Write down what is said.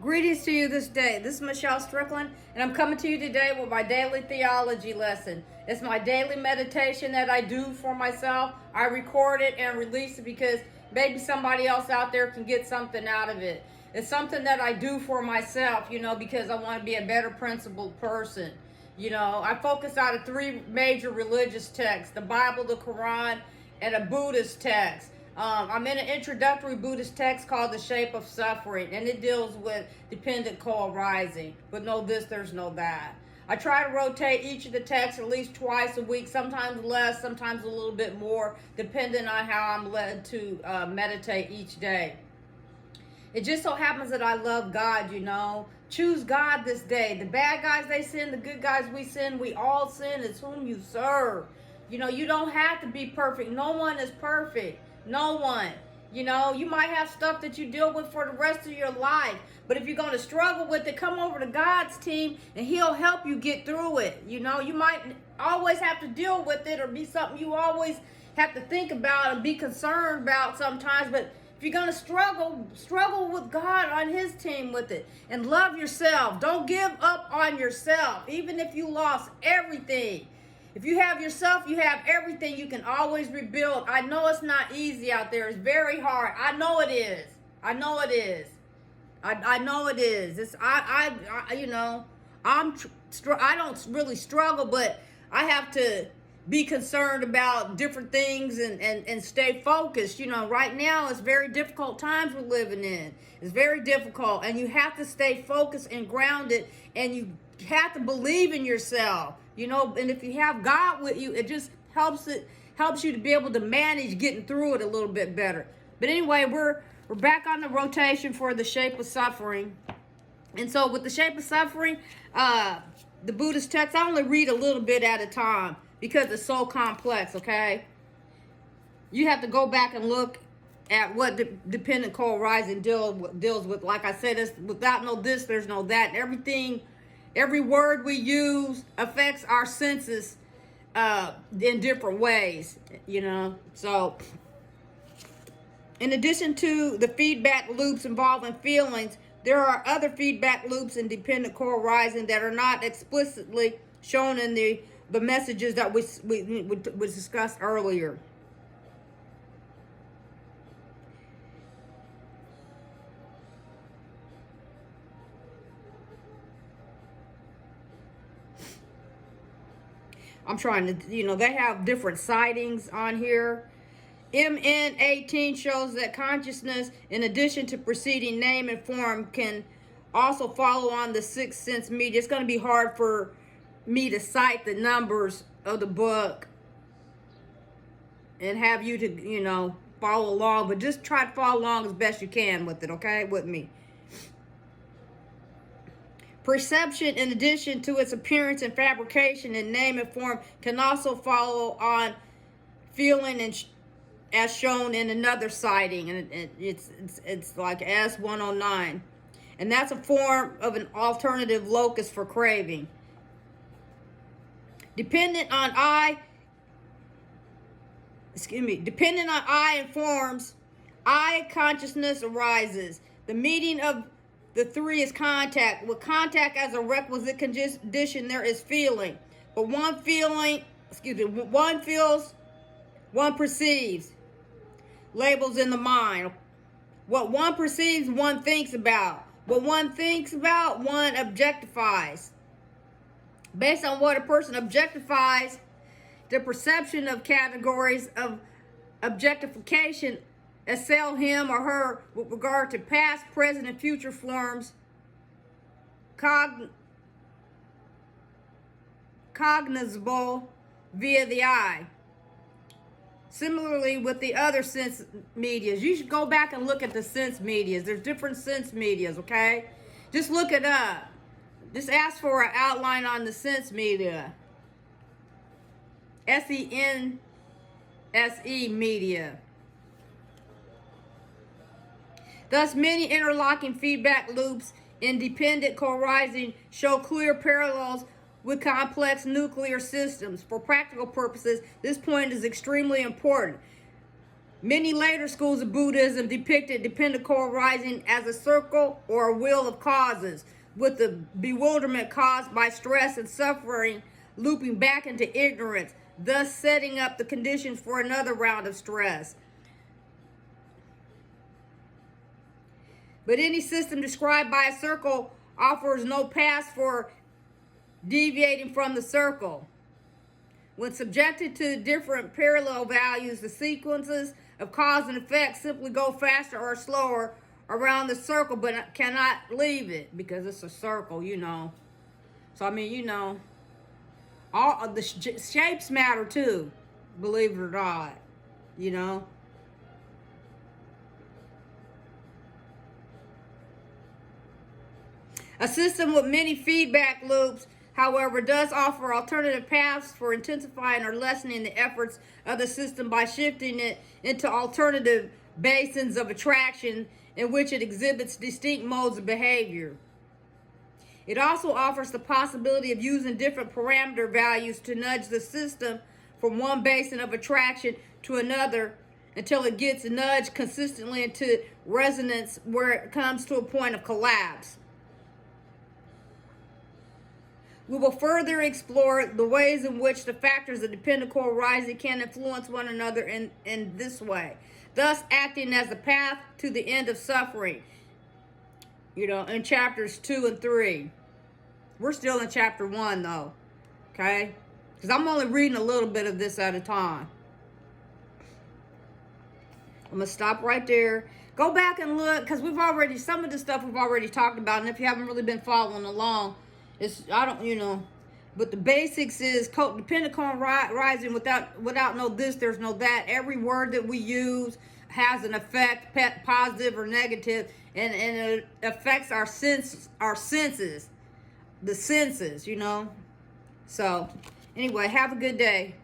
Greetings to you this day. This is Michelle Strickland, and I'm coming to you today with my daily theology lesson. It's my daily meditation that I do for myself. I record it and release it because maybe somebody else out there can get something out of it. It's something that I do for myself, because I want to be a better principled person. I focus out of three major religious texts: the Bible, the Quran, and a Buddhist text. I'm in an introductory Buddhist text called The Shape of Suffering, and it deals with dependent co-arising. But no this, there's no that. I try to rotate each of the texts at least twice a week, sometimes less, sometimes a little bit more, depending on how I'm led to meditate each day. It just so happens that I love God, Choose God this day. The bad guys, they sin. The good guys, we sin. We all sin. It's whom you serve. You don't have to be perfect. No one is perfect. No one. You might have stuff that you deal with for the rest of your life. But if you're going to struggle with it, come over to God's team and He'll help you get through it. You might always have to deal with it or be something you always have to think about and be concerned about sometimes. But if you're going to struggle with God on His team with it. And love yourself. Don't give up on yourself, even if you lost everything. If you have yourself, you have everything. You can always rebuild. I know it's not easy out there. It's very hard. I know it is. I know it is. I know it is. It's I don't really struggle, but I have to be concerned about different things and stay focused. Right now it's very difficult times we're living in. It's very difficult, and you have to stay focused and grounded, and you have to believe in yourself. And if you have God with you, it just helps you to be able to manage getting through it a little bit better. But anyway, we're back on the rotation for The Shape of Suffering. And so with The Shape of Suffering, the Buddhist text, I only read a little bit at a time because it's so complex, okay? You have to go back and look at what dependent co-arising deals with. Like I said, it's without no this, there's no that. Every word we use affects our senses in different ways, So, in addition to the feedback loops involving feelings, there are other feedback loops in dependent co-arising that are not explicitly shown in the messages that we discussed earlier. I'm trying to, they have different sightings on here. MN18 shows that consciousness, in addition to preceding name and form, can also follow on the sixth sense media. It's going to be hard for me to cite the numbers of the book and have you to, follow along, but just try to follow along as best you can with it, okay, with me. Perception, in addition to its appearance and fabrication in name and form, can also follow on feeling and as shown in another sighting, and it's like S109, and that's a form of an alternative locus for craving. Dependent on I informs, I consciousness arises. The meaning of the three is contact. With contact as a requisite condition, there is feeling. But one feels, one perceives. Labels in the mind. What one perceives, one thinks about. What one thinks about, one objectifies. Based on what a person objectifies, the perception of categories of objectification assail him or her with regard to past, present, and future forms cognizable via the eye. Similarly with the other sense medias. You should go back and look at the sense medias. There's different sense medias, okay? Just look it up. Just ask for an outline on the sense media. SENSE media. Thus, many interlocking feedback loops in dependent co-arising show clear parallels with complex nuclear systems. For practical purposes, this point is extremely important. Many later schools of Buddhism depicted dependent core rising as a circle or a wheel of causes, with the bewilderment caused by stress and suffering looping back into ignorance, thus setting up the conditions for another round of stress. But any system described by a circle offers no path for deviating from the circle. When subjected to different parallel values, the sequences of cause and effect simply go faster or slower around the circle, but cannot leave it because it's a circle, you know. So, I mean, you know, all of the shapes matter too, believe it or not, you know. A system with many feedback loops, however, does offer alternative paths for intensifying or lessening the efforts of the system by shifting it into alternative basins of attraction in which it exhibits distinct modes of behavior. It also offers the possibility of using different parameter values to nudge the system from one basin of attraction to another until it gets nudged consistently into resonance where it comes to a point of collapse. We will further explore the ways in which the factors of dependent core rising can influence one another in this way, thus acting as the path to the end of suffering, you know, in chapters 2 and 3. We're still in chapter 1, though, okay? Because I'm only reading a little bit of this at a time. I'm going to stop right there. Go back and look, because some of the stuff we've already talked about, and if you haven't really been following along, but the basics is dependent core rising without no this, there's no that. Every word that we use has an effect, positive or negative, and it affects our senses, the senses, you know. So, anyway, have a good day.